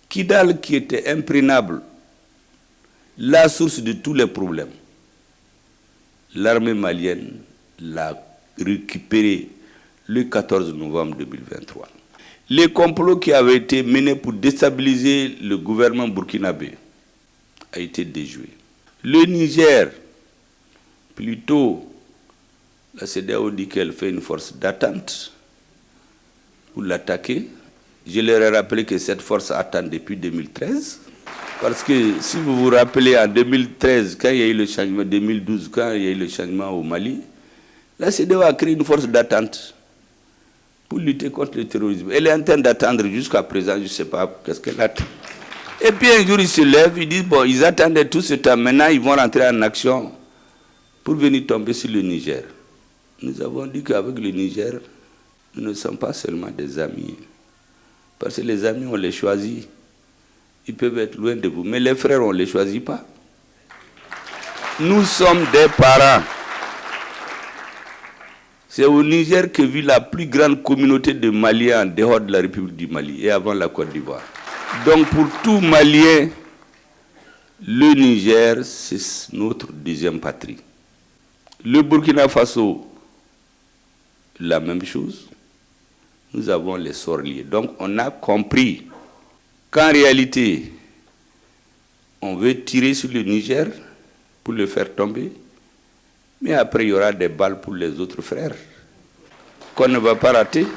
Kidal qui était imprégnable, la source de tous les problèmes, l'armée malienne l'a récupéré le 14 novembre 2023. Les complots qui avaient été menés pour déstabiliser le gouvernement burkinabé a été déjoué. Le Niger, plutôt, la CEDEAO dit qu'elle fait une force d'attente pour l'attaquer. Je leur ai rappelé que cette force attend depuis 2013. Parce que si vous vous rappelez, en 2013, quand il y a eu le changement, 2012, quand il y a eu le changement au Mali, la CEDEAO a créé une force d'attente pour lutter contre le terrorisme. Elle est en train d'attendre jusqu'à présent, je ne sais pas qu'est-ce qu'elle attend. Et puis un jour, ils se lèvent, ils disent, bon, ils attendaient tout ce temps, maintenant ils vont rentrer en action pour venir tomber sur le Niger. Nous avons dit qu'avec le Niger, nous ne sommes pas seulement des amis. Parce que les amis, on les choisit. Ils peuvent être loin de vous. Mais les frères, on ne les choisit pas. Nous sommes des parents. C'est au Niger que vit la plus grande communauté de Maliens en dehors de la République du Mali et avant la Côte d'Ivoire. Donc pour tout Malien, le Niger, c'est notre deuxième patrie. Le Burkina Faso, la même chose. Nous avons les sorts liés. Donc on a compris qu'en réalité, on veut tirer sur le Niger pour le faire tomber, mais après il y aura des balles pour les autres frères qu'on ne va pas rater.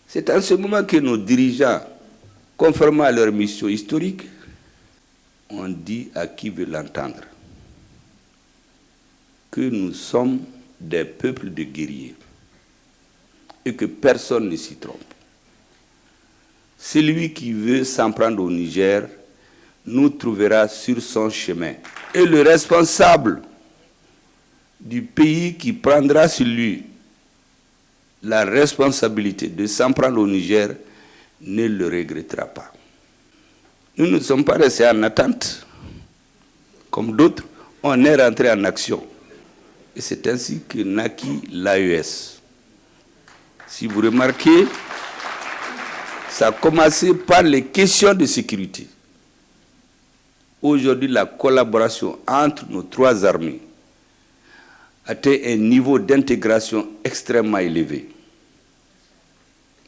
C'est en ce moment que nos dirigeants, conformément à leur mission historique, ont dit à qui veut l'entendre que nous sommes des peuples de guerriers et que personne ne s'y trompe. Celui qui veut s'en prendre au Niger nous trouvera sur son chemin. Et le responsable du pays qui prendra sur lui la responsabilité de s'en prendre au Niger ne le regrettera pas. Nous ne sommes pas restés en attente, comme d'autres, on est rentré en action. Et c'est ainsi que naquit l'AES. Si vous remarquez, ça a commencé par les questions de sécurité. Aujourd'hui, la collaboration entre nos trois armées atteint un niveau d'intégration extrêmement élevé.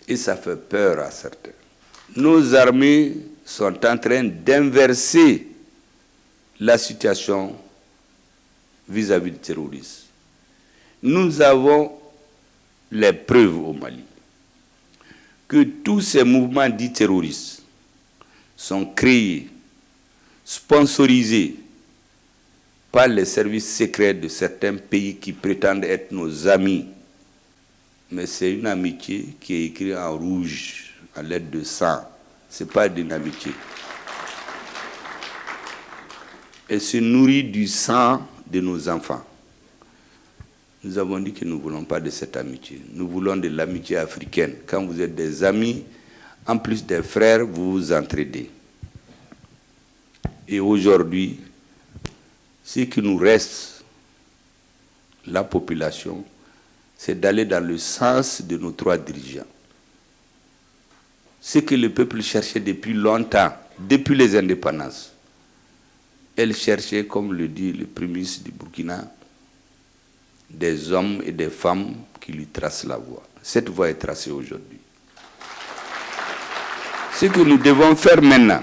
Et ça fait peur à certains. Nos armées sont en train d'inverser la situation vis-à-vis du terrorisme. Nous avons les preuves au Mali que tous ces mouvements dits terroristes sont créés, sponsorisés par les services secrets de certains pays qui prétendent être nos amis. Mais c'est une amitié qui est écrite en rouge, à l'aide de sang. Ce n'est pas d'une amitié. Elle se nourrit du sang de nos enfants. Nous avons dit que nous ne voulons pas de cette amitié. Nous voulons de l'amitié africaine. Quand vous êtes des amis, en plus des frères, vous vous entraidez. Et aujourd'hui, ce qui nous reste, la population, c'est d'aller dans le sens de nos trois dirigeants. Ce que le peuple cherchait depuis longtemps, depuis les indépendances. Elle cherchait, comme le dit le premier ministre du Burkina, des hommes et des femmes qui lui tracent la voie. Cette voie est tracée aujourd'hui. Ce que nous devons faire maintenant,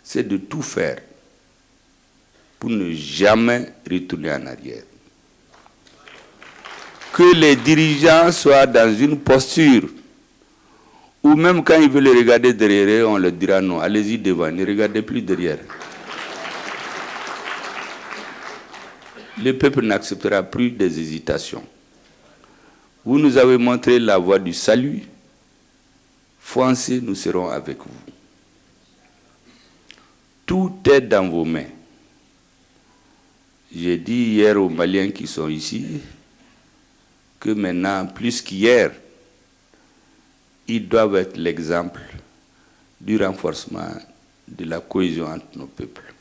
c'est de tout faire pour ne jamais retourner en arrière. Que les dirigeants soient dans une posture où même quand ils veulent regarder derrière, on leur dira non, allez-y devant, ne regardez plus derrière. Le peuple n'acceptera plus des hésitations. Vous nous avez montré la voie du salut. Foncez, nous serons avec vous. Tout est dans vos mains. J'ai dit hier aux Maliens qui sont ici que maintenant, plus qu'hier, ils doivent être l'exemple du renforcement de la cohésion entre nos peuples.